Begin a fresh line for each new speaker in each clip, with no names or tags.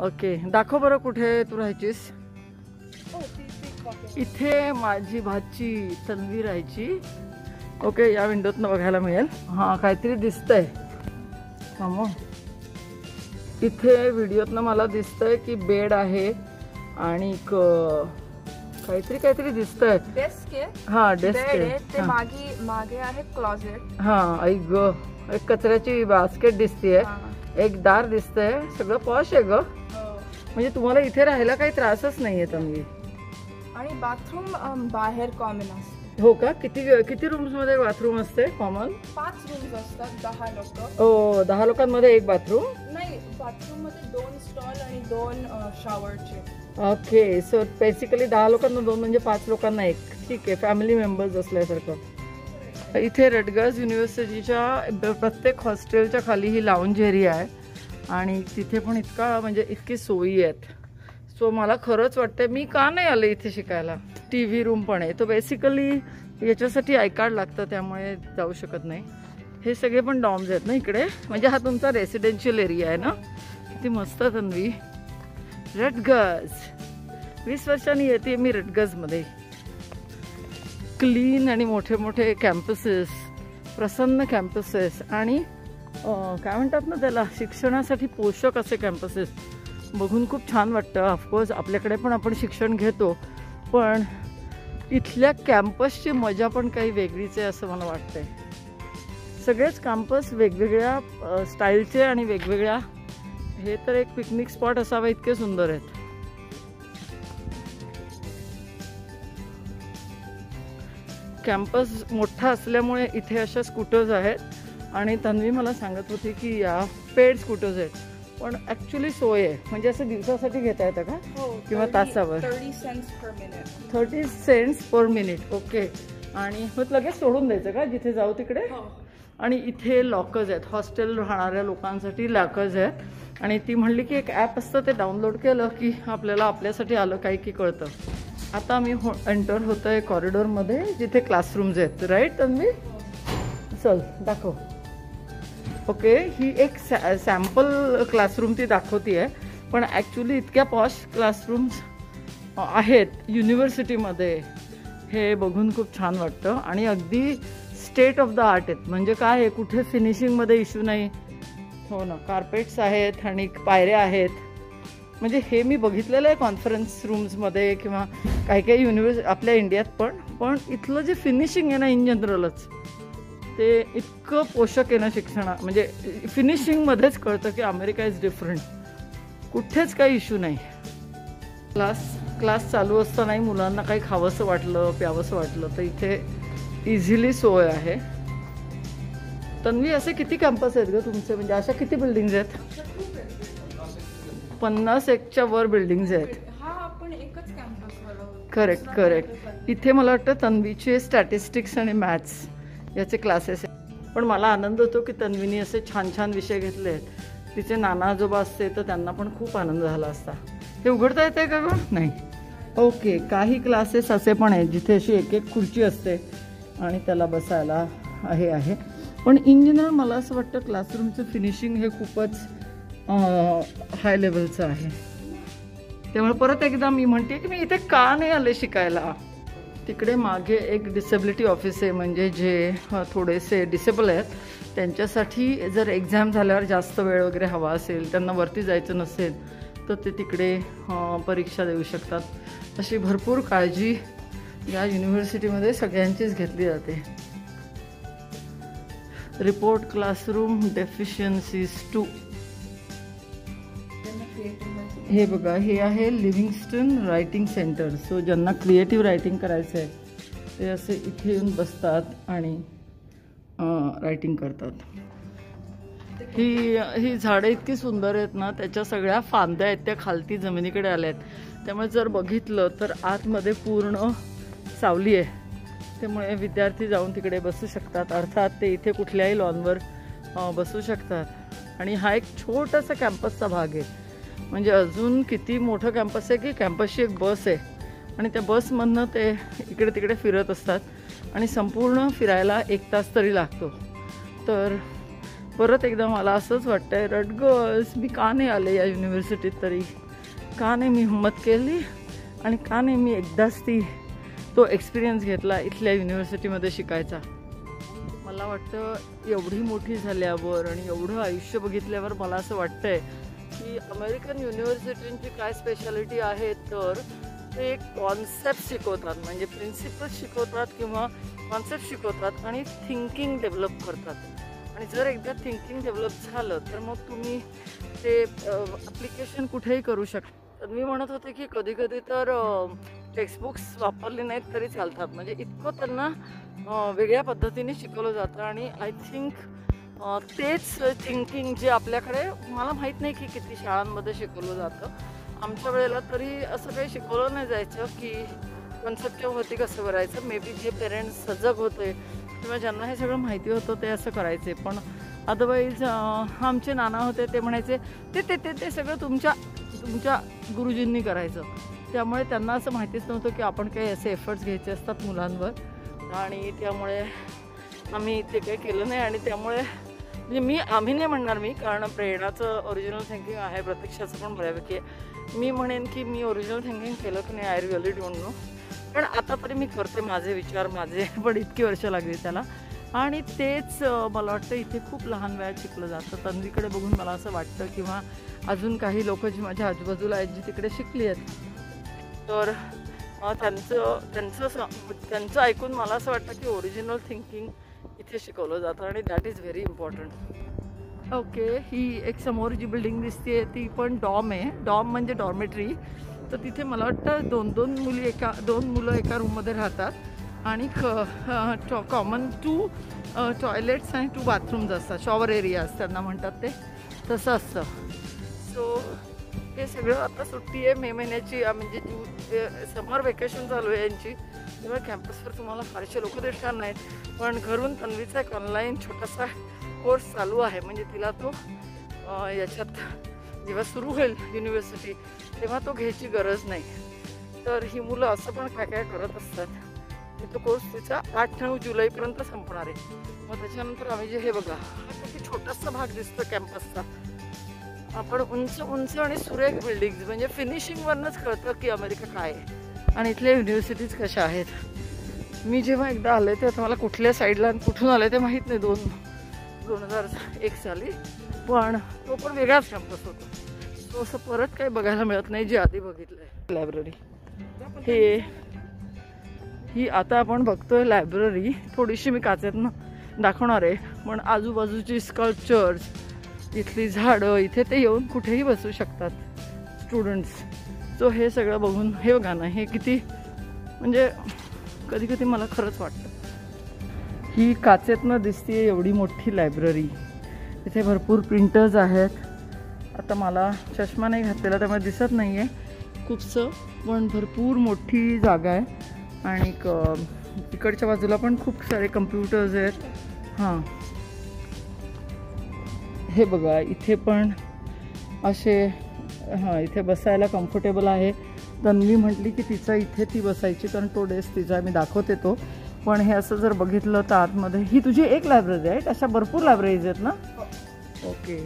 Okay, दाखव बरं कुठे तू राहायचीस. इथे माझी भाची तन्वी राहायची. ओके, या विंडोतनं बघायला मिळेल. हां, काहीतरी दिसतंय मामो इथे व्हिडिओतनं. मला दिसतंय की बेड आहे आणि काहीतरी दिसतंय.
डेस्क आहे.
हां, डेस्क
आहे ते. मागे आहे क्लोजेट.
हां, ऐक ग, एक कचऱ्याची बास्केट दिसतेय, एक दार दिसतंय. सगळं पॉश आहे ग. म्हणजे तुम्हाला इथे राहायला काही त्रासच नाहीये तन्वी.
आणि बाथरूम बाहेर कॉमन असते.
हो का? किती रूम्स मध्ये बाथरूम असते कॉमन?
5 रूम्स असतात. 10 लोक.
ओ, 10 लोकांमध्ये एक बाथरूम?
नाही, बाथरूम मध्ये 2 स्टॉल आणि 2 शॉवरचे.
ओके, सो बेसिकली 10 लोकांना 2 म्हणजे 5 लोकांना 1. ठीक आहे, फॅमिली मेंबर्स असल्यासारखं. इथे रटगर्स युनिव्हर्सिटीच्या प्रत्येक हॉस्टेलच्या खाली ही लाऊंज एरिया आहे आणि तिथे पण इतकी सोयी आहेत. सो मला खरंच वाटतं मी का नाही आले इथे शिकायला. TV रूम पण आहे. तो बेसिकली याच्यासाठी आय कार्ड लागतं, त्यामुळे जाऊ शकत नाही. हे सगळे पण डॉर्म्स आहेत ना इकडे. म्हणजे हा तुमचा रेसिडेन्शियल एरिया आहे ना. किती मस्त तन्वी. रटगर्स 20 वर्षांनी येते मी रटगर्समध्ये. क्लीन आणि मोठे मोठे कॅम्पसेस, प्रसन्न कॅम्पसेस आणि काय म्हणतात ना त्याला, शिक्षणासाठी पोषक असे कॅम्पसेस बघून खूप छान वाटतं. ऑफकोर्स आपल्याकडे पण आपण शिक्षण घेतो, पण इथल्या कॅम्पसची मजा पण काही वेगळीच आहे असं मला वाटतंय. सगळेच कॅम्पस वेगवेगळ्या स्टाईलचे आणि वेगवेगळ्या. हे तर एक पिकनिक स्पॉट असावा इतके सुंदर आहेत. कॅम्पस मोठा असल्यामुळे इथे अशा स्कूटर्स आहेत आणि तन्वी मला सांगत होती की या पेड स्कूटर्स आहेत, पण ॲक्च्युली सोय आहे. म्हणजे असं दिवसासाठी घेता येतं का? किंवा तासावर? 30 सेंट्स पर मिनिट. ओके, आणि मग लगेच सोडून द्यायचं का जिथे जाऊ तिकडे? आणि इथे लॉकर्स आहेत, हॉस्टेल राहणाऱ्या लोकांसाठी लॉकर्स आहेत. आणि ती म्हणली की एक ॲप असतं, ते डाउनलोड केलं की आपल्याला आपल्यासाठी आलं काय की कळतं. आता मी एंटर होतो आहे कॉरिडॉरमध्ये जिथे क्लासरूम्स आहेत. राईट तन्वी? चल दाखव. ओके, ही एक सॅम्पल क्लासरूम ती दाखवती आहे, पण ॲक्च्युली इतक्या पॉश क्लासरूम्स आहेत युनिव्हर्सिटीमध्ये. हे बघून खूप छान वाटतं आणि अगदी स्टेट ऑफ द आर्ट आहेत. म्हणजे काय आहे, कुठे फिनिशिंगमध्ये इश्यू नाही. हो ना, कार्पेट्स आहेत आणि पायऱ्या आहेत. म्हणजे हे मी बघितलेलं आहे कॉन्फरन्स रूम्समध्ये किंवा काही आपल्या इंडियात पण इथलं जे फिनिशिंग आहे ना, इन जनरलच ते इतकं पोषक आहे ना शिक्षणा. म्हणजे फिनिशिंगमध्येच कळतं की अमेरिका इज डिफरंट. कुठेच काही इश्यू नाही. क्लास चालू असतानाही मुलांना काही खावंसं वाटलं, प्यावंसं वाटलं तर इथे इझिली सोय आहे. तन्वी, असे किती कॅम्पस आहेत ग तुमचे? म्हणजे अशा किती बिल्डिंग्स आहेत? 50-1च्या वर बिल्डिंग्स आहेत. करेक्ट. इथे मला वाटतं तन्वीचे स्टॅटिस्टिक्स आणि मॅथ्स याचे क्लासेस आहेत. पण मला आनंद होतो की तन्वीने असे छान छान विषय घेतले आहेत. तिचे नाना आजोबा असते तर त्यांना पण खूप आनंद झाला असता. हे उघडता येते का ग? नाही. ओके, काही क्लासेस असे पण आहेत जिथे अशी एक खुर्ची असते आणि त्याला बसायला आहे. पण इन जनरल मला असं वाटतं क्लासरूमचं फिनिशिंग हे खूपच हाय लेवलचं आहे. त्यामुळे परत एकदा मी म्हणते की मी इथे का नाही आले शिकायला. तिकडे मागे एक डिसेबिलिटी ऑफिस आहे, म्हणजे जे थोडेसे डिसेबल आहेत त्यांच्यासाठी जर एक्झाम झाल्यावर जास्त वेळ वगैरे हवा असेल, त्यांना वरती जायचं नसेल तर ते तिकडे परीक्षा देऊ शकतात. अशी भरपूर काळजी या युनिव्हर्सिटीमध्ये सगळ्यांचीच घेतली जाते. Report classroom deficiencies 2. हे बघा, हे आहे लिव्हिंगस्टन रायटिंग सेंटर. सो ज्यांना क्रिएटिव्ह रायटिंग करायचं आहे ते असे इथे येऊन बसतात आणि रायटिंग करतात. ही झाडं इतकी सुंदर आहेत ना, त्याच्या सगळ्या फांद्या आहेत त्या खालती जमिनीकडे आल्या आहेत. त्यामुळे जर बघितलं तर आतमध्ये पूर्ण सावली आहे. त्यामुळे विद्यार्थी जाऊन तिकडे बसू शकतात. अर्थात ते इथे कुठल्याही लॉनवर बसू शकतात. आणि हा एक छोटासा कॅम्पसचा भाग आहे. म्हणजे अजून किती मोठं कॅम्पस आहे की कॅम्पसची एक बस आहे आणि त्या बसमधनं ते इकडे तिकडे फिरत असतात आणि संपूर्ण फिरायला 1 तास तरी लागतो. तर परत एकदा मला असंच वाटतंय रटगस मी का नाही आले या युनिव्हर्सिटीत, तरी का नाही मी हिंमत केली आणि का नाही मी एकदाच तो एक्सपिरियन्स घेतला इथल्या युनिव्हर्सिटीमध्ये शिकायचा. मला वाटतं एवढी मोठी झाल्यावर आणि एवढं आयुष्य बघितल्यावर मला असं वाटतंय की अमेरिकन युनिव्हर्सिटींची काय स्पेशालिटी आहे, तर ते कॉन्सेप्ट शिकवतात, म्हणजे प्रिन्सिपल्स शिकवतात किंवा कॉन्सेप्ट शिकवतात आणि थिंकिंग डेव्हलप करतात. आणि जर एकदा थिंकिंग डेव्हलप झालं तर मग तुम्ही ते ॲप्लिकेशन कुठेही करू शकता. मी म्हणत होते की कधी कधी तर टेक्स्टबुक्स वापरले नाहीत तरी चालतात, म्हणजे इतकं त्यांना वेगळ्या पद्धतीने शिकवलं जातं. आणि आय थिंक तेच थिंकिंग जे आपल्याकडे मला माहीत नाही की किती शाळांमध्ये शिकवलं जातं. आमच्या वेळेला तरी असं काही शिकवलं नाही जायचं की कन्सेप्टच्या वरती कसं करायचं. मे बी जे पेरेंट्स सजग होते किंवा ज्यांना हे सगळं माहिती होतं ते असं करायचे, पण अदरवाईज आमचे नाना होते ते म्हणायचे ते ते ते ते सगळं तुमच्या गुरुजींनी करायचं. त्यामुळे त्यांना असं माहितीच नव्हतं की आपण काही असे एफर्ट्स घ्यायचे असतात मुलांवर, आणि त्यामुळे आम्ही ते काही केलं नाही. आणि त्यामुळे म्हणजे आम्ही नाही म्हणणार मी, कारण प्रेरणाचं ओरिजिनल थिंकिंग आहे, प्रत्यक्षाचं पण बऱ्यापैकी आहे. मी म्हणेन की मी ओरिजिनल थिंकिंग केलं की नाही आय रिअली डोंट नो, पण आता तरी मी करते माझे विचार माझे, पण इतकी वर्ष लागली त्याला. आणि तेच मला वाटतं इथे खूप लहान वयात शिकलं जातं. तन्वीकडे बघून मला असं वाटतं, किंवा अजून काही लोक जी माझ्या आजूबाजूला आहेत जी तिकडे शिकली आहेत, तर त्यांचं ऐकून मला असं वाटतं की ओरिजिनल थिंकिंग इथे शिकवलं जातं आणि that is very important. Okay, ही एक समोर जी बिल्डिंग दिसते ती पण डॉम आहे. डॉम म्हणजे डॉर्मेटरी. तर तिथे मला वाटतं दोन मुलं एका रूममध्ये राहतात आणि कॉमन 2 टॉयलेट्स आणि 2 बाथरूम्स असतात, शॉवर एरियाज त्यांना म्हणतात, ते तसं असतं. सो हे सगळं आता सुट्टी आहे मे महिन्याची, म्हणजे समर वेकेशन चालू आहे यांची, त्यामुळे कॅम्पसवर तुम्हाला फारसे लोक दिसणार नाहीत. पण घरून तन्वीचा एक ऑनलाईन छोटासा कोर्स चालू आहे, म्हणजे तिला तो याच्यात जेव्हा सुरू होईल युनिव्हर्सिटी तेव्हा तो घ्यायची गरज नाही. तर ही मुलं असं पण काय काय करत असतात. तो कोर्स तिचा 8-9 जुलैपर्यंत संपणार आहे. मग त्याच्यानंतर आम्ही जे हे बघा हा किती छोटासा भाग दिसतो कॅम्पसचा, आपण उंच आणि सुरेख बिल्डिंग्स, म्हणजे फिनिशिंगवरनंच कळतं की अमेरिका काय आहे आणि इथल्या युनिव्हर्सिटीज कशा आहेत. मी जेव्हा एकदा आले तेव्हा मला कुठल्या साईडला आणि कुठून आले ते माहीत नाही, 2001 साली, पण तो पण वेगळाच कॅम्पस होता. तो असं परत काही बघायला मिळत नाही जे आधी बघितलं आहे. लायब्ररी ही आता आपण बघतोय लायब्ररी, थोडीशी मी काचेतनं दाखवणार आहे, पण आजूबाजूची स्कल्पचर्स, इथली झाडं, इथे ते येऊन कुठेही बसू शकतात स्टुडंट्स. सो हे सगळं बघून हे बघा ना, हे किती म्हणजे कधी कधी मला खरंच वाटतं ही काचेतनं दिसते एवढी मोठी लायब्ररी. इथे भरपूर प्रिंटर्स आहेत. आता मला चष्मा नाही घातलेला त्यामुळे दिसत नाही आहे खूपसं, पण भरपूर मोठी जागा आहे. आणि इकडच्या बाजूला पण खूप सारे कम्प्युटर्स आहेत. हां, हे बघा इथे पण असे, हां इथे बसायला कम्फर्टेबल आहे. तन्वी म्हटली की तिचा इथे ती बसायची, कारण तो डेस्क तिचा मी दाखवते तो. पण हे असं जर बघितलं तर आतमध्ये ही तुझी एक लायब्ररी आहे, अशा भरपूर लायब्ररीज आहेत ना? ओके,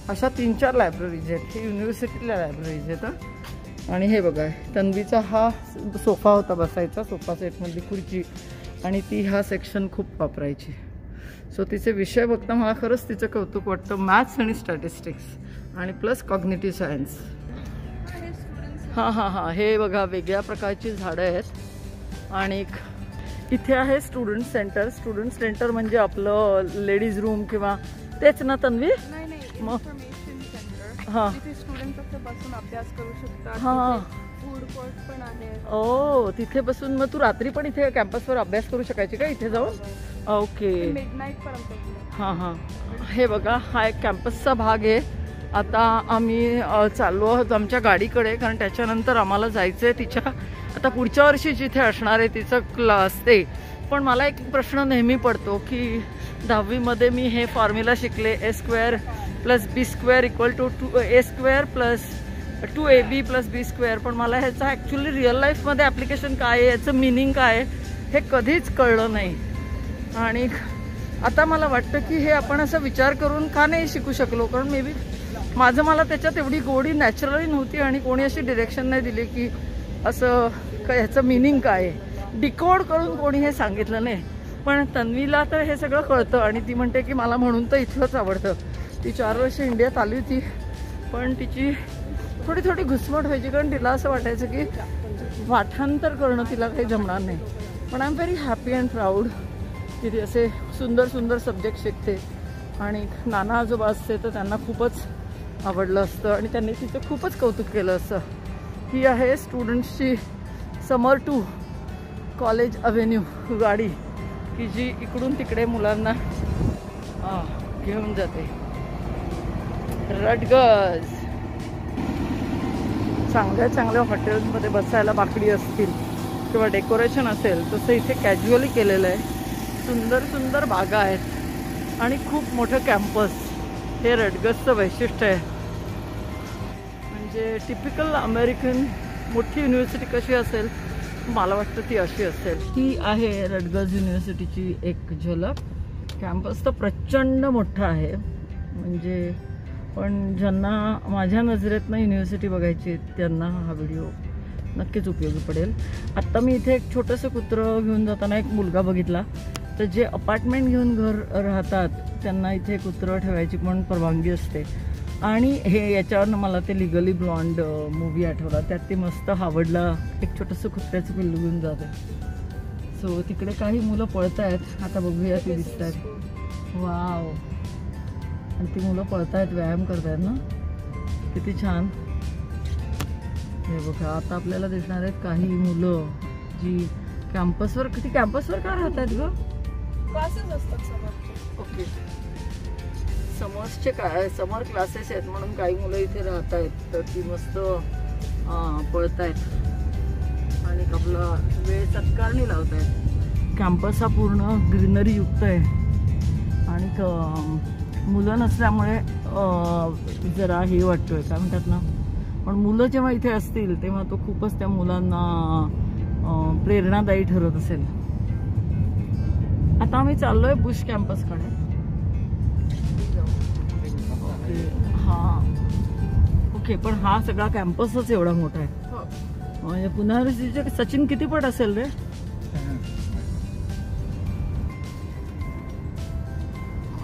अशा 3-4 लायब्ररीज आहेत, हे युनिव्हर्सिटीतल्या लायब्ररीज आहेत. आणि हे बघा तन्वीचा हा सोफा होता बसायचा, सोफा सेटमधली खुर्ची, आणि ती हा सेक्शन खूप वापरायची. सो तिचे विषय बघता मला खरंच तिचं कौतुक वाटतं, मॅथ्स आणि स्टॅटिस्टिक्स आणि प्लस कॉग्निटिव्ह सायन्स. हां, हे बघा वेगळ्या प्रकारची झाडं आहेत. आणि इथे आहे स्टुडंट सेंटर. स्टुडंट सेंटर म्हणजे आपलं लेडीज रूम किंवा तेच ना तन्वी? मग हां,
स्टुडंट बसून अभ्यास करू शकतात.
हां,
फूड कोर्ट पण आहे.
ओ तिथे बसून मग तू रात्री पण इथे कॅम्पसवर अभ्यास करू शकायची का इथे जाऊन? ओके,
मिडनाईट पर्यंत.
हां, हे बघा हा एक कॅम्पसचा भाग आहे. आता आम्ही चाललो आहोत आमच्या गाडीकडे, कारण त्याच्यानंतर आम्हाला जायचं आहे तिच्या आता पुढच्या वर्षी जिथे असणार आहे तिचं क्लास ते. पण मला एक प्रश्न नेहमी पडतो की 10वीमध्ये मी हे फॉर्म्युला शिकले, a² + b² = a² + 2ab + b², पण मला ह्याचं ॲक्च्युली रिअल लाईफमध्ये ॲप्लिकेशन काय आहे, याचं मिनिंग काय आहे हे कधीच कळलं नाही. आणि आता मला वाटतं की हे आपण असं विचार करून का नाही शिकू शकलो, कारण मे बी मला त्याच्यात एवढी गोडी नॅचरली नव्हती आणि कोणी अशी डिरेक्शन नाही दिली की असं काय ह्याचं मिनिंग काय आहे, डिकोड करून कोणी हे सांगितलं नाही. पण तन्वीला तर हे सगळं कळतं आणि ती म्हणते की मला म्हणून तर इथलंच आवडतं. ती 4 वर्ष इंडियात आली होती, पण तिची थोडी थोडी घुसमट व्हायची, कारण तिला असं वाटायचं की पाठांतर करणं तिला काही जमणार नाही. पण I am very happy and proud की ती असे सुंदर सुंदर सब्जेक्ट शिकते. आणि नाना आजोबा असते तर त्यांना खूपच आवडलं असतं आणि त्यांनी तिचं खूपच कौतुक केलं असतं. ही आहे स्टुडंट्सची समर 2 कॉलेज अव्हेन्यू गाडी की जी इकडून तिकडे मुलांना घेऊन जाते. रटगज चांगल्या चांगल्या हॉटेल्समध्ये बसायला बाकडी असतील किंवा डेकोरेशन असेल तसं इथे कॅज्युअली केलेलं आहे. सुंदर सुंदर बागा आहेत आणि खूप मोठं कॅम्पस. हे रटगजचं वैशिष्ट्य आहे. म्हणजे टिपिकल अमेरिकन मोठी युनिव्हर्सिटी कशी असेल, मला वाटतं ती अशी असेल. ही आहे रटगज युनिव्हर्सिटीची एक झलक. कॅम्पस तर प्रचंड मोठा आहे. म्हणजे पण ज्यांना माझ्या नजरेतनं युनिव्हर्सिटी बघायची त्यांना हा व्हिडिओ नक्कीच उपयोगी पडेल. आत्ता मी इथे एक छोटंसं कुत्रं घेऊन जाताना एक मुलगा बघितला. तर जे अपार्टमेंट घेऊन घर राहतात त्यांना इथे कुत्रं ठेवायची पण परवानगी असते. आणि हे याच्यावरनं मला ते लिगली ब्लॉन्ड मूवी आठवला. त्यात ते मस्त हार्वर्डला एक छोटंसं कुत्र्याचं पिल्लू घेऊन जाते. सो तिकडे काही मुलं पळत आहेत. आता बघूया ती दिसत आहेत. वाव. आणि ती मुलं पळत आहेत, व्यायाम करत आहेत ना, किती छान. हे बघा आता आपल्याला दिसणार आहेत काही मुलं जी कॅम्पसवर. किती कॅम्पसवर का राहत आहेत ग?
क्लासेस असतात समरचे.
ओके, समर्सचे काय समर क्लासेस आहेत म्हणून काही मुलं इथे राहत आहेत. तर ती मस्त पळत आहेत आणि आपला वेळ सत्कारणी लावत आहेत. कॅम्पस हा पूर्ण ग्रीनरी युक्त आहे आणि मुलं नसल्यामुळे जरा हे वाटतोय, काय म्हणतात ना. पण मुलं जेव्हा इथे असतील तेव्हा तो खूपच त्या मुलांना प्रेरणादायी ठरत असेल. आता आम्ही चाललोय बुश कॅम्पसकडे. ओके, पण हा सगळा कॅम्पसच एवढा मोठा आहे. म्हणजे पुन्हा सचिन किती पट असेल रे?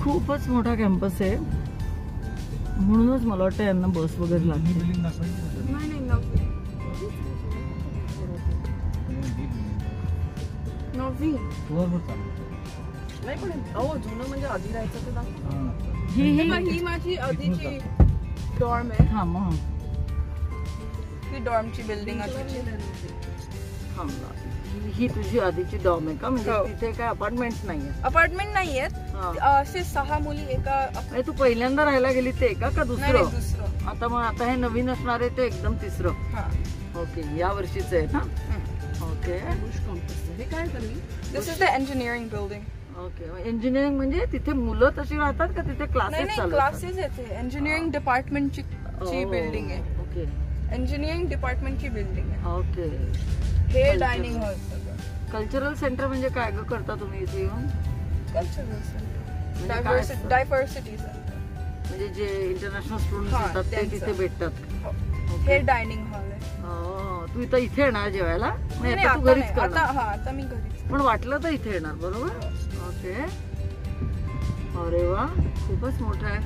खूपच मोठा कॅम्पस आहे. म्हणूनच मला वाटतं यांना बस वगैरे लागली. नाही पण जुनं म्हणजे आधी राहायचं तर
ही माझी आधीची डॉर्म आहे.
हा मग
ही डॉर्मची बिल्डिंग आहे.
ही तुझी आधीची डॉर्म आहे का? म्हणजे तिथे काय अपार्टमेंट नाहीये?
अपार्टमेंट नाहीयेत. असे 6 मुली एका.
तू पहिल्यांदा राहायला गेली ते का दुसरं?
दुसरं.
आता मग आता हे नवीन असणार आहे ते एकदम तिसरं. ओके, या वर्षीच आहे ना? ओके.
हे काय करली? This is the engineering building.
Okay, engineering म्हणजे तिथे मुलं तशी राहतात का? तिथे क्लासेस चालू?
क्लासेस आहेत. इंजिनिअरिंग डिपार्टमेंटची बिल्डिंग आहे.
ओके,
इंजिनिअरिंग डिपार्टमेंटची बिल्डिंग आहे.
ओके.
हे डायनिंग हॉल.
कल्चरल सेंटर म्हणजे काय ग करता तुम्ही इथे येऊन?
Cultural centre, diversity centre.
म्हणजे जे इंटरनॅशनल स्टुडंट्स असतात ते तिथे भेटतात.
हे डायनिंग हॉल आहे.
तू इथे येणार जेवायला? तू घरीच करणार?
आता मी घरीच.
पण वाटलं तर इथे येणार, बरोबर? ओके. अरे वा, खूपच मोठा आहे.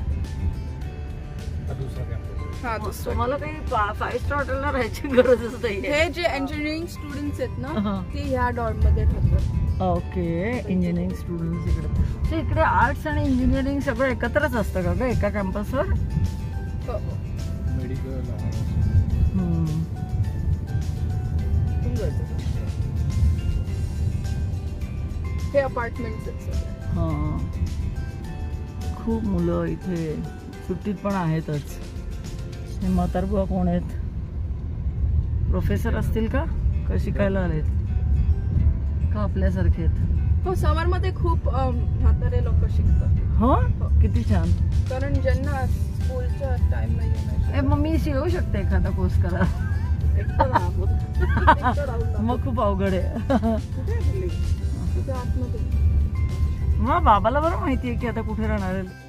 तुम्हाला काही 5 स्टार हॉटेलला राहायची गरजच नाही.
हे जे इंजिनिअरिंग स्टुडंट्स आहेत ना ते ह्या डॉर्म मध्ये राहतात.
ओके, इंजिनिअरिंग स्टुडंट्स इकडे. इकडे आर्ट्स आणि इंजिनिअरिंग सगळं एकत्रच असतं का ग एका कॅम्पसवर?
हे अपार्टमेंट्स आहेत.
खूप मुलं इथे सुट्टीत पण आहेतच. हे म्हातारबुवा कोण आहेत? प्रोफेसर असतील का शिकायला आलेत का आपल्यासारखे आहेत?
हो, समर मध्ये खूप म्हातारे लोक शिकतात.
हो, किती छान.
कारण ज्यांना स्कूलच्या टाइम नाही येणार.
मग मी शिकवू शकते एखादा कोर्स करा. मग खूप अवघड आहे. मग बाबाला बरं माहितीये की आता कुठे राहणार आहे.